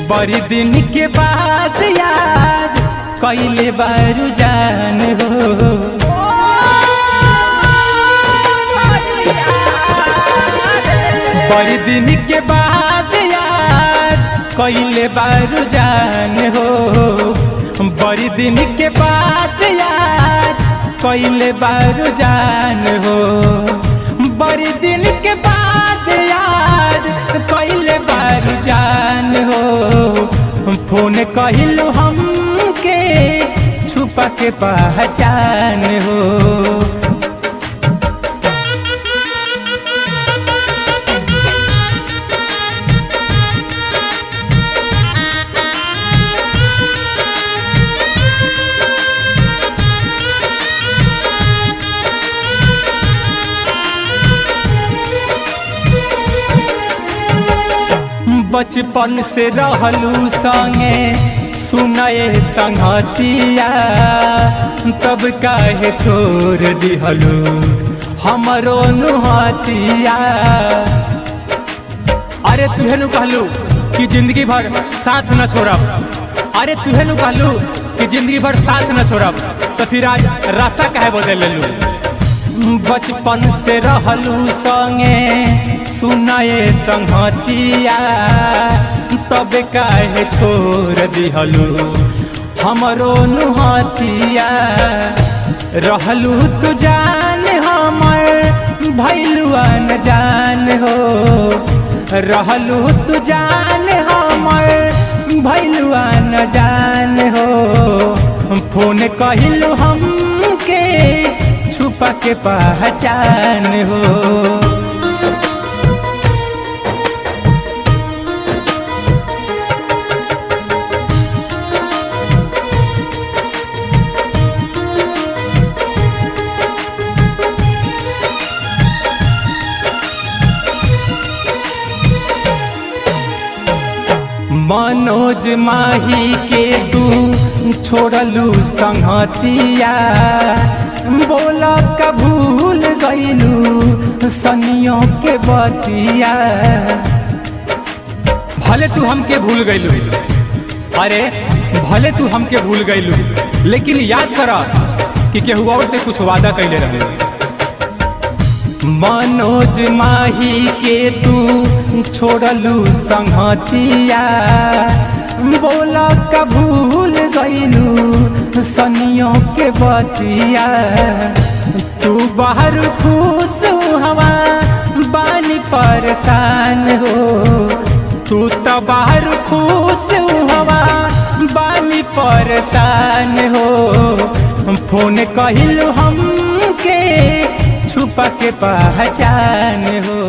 बड़ी दिन के बाद याद कैले बारू जान हो। बड़ी दिन के बाद याद कैले बारू जान हो। बड़ी दिन के बाद याद कैले बारू जान हो। बड़ी दिन के बाद याद कैले बारू जान हो। फोन कहलू हमके छुपा के पहचान हो। बचपन से रहलू संगे सुनए संगतिया, तब काहे छोड़ दिहलू हमरो नुहतिया। अरे तुहे नु कहलू कि जिंदगी भर साथ न छोड़ब। अरे तुहे नु कहलू कि जिंदगी भर साथ न छोड़ब, तो फिर आज रास्ता काहे बदल लेलू। बचपन से रहलू संगे सुनाए संगतिया, तब काहे छोड़ दिहलू हमरो नुहतिया। रहलू तू जान हमर भैलुआ न जान हो। रहलू तू जान हमर भैलुआ न जान हो। फोन कहलू हमके छुपा के पहचान हो। मनोज माही के तू छोड़लू संगतिया, बोला का भूल गईलू सनियों के बतिया। भले तू हमके भूल गईलू, अरे भले तू हमके भूल गईलू, लेकिन याद करा कि केहू और से कुछ वादा कैले रहे। मनोज माही के तू छोड़लू संगतिया, बोला का भूल गईलू सनियों के बतिया। तू बाहर खुश हवा बानी परेशान हो। तू तो बाहर खुश हवा बानी परेशान हो। फोन कहलू हमके छुपा के पहचान हो।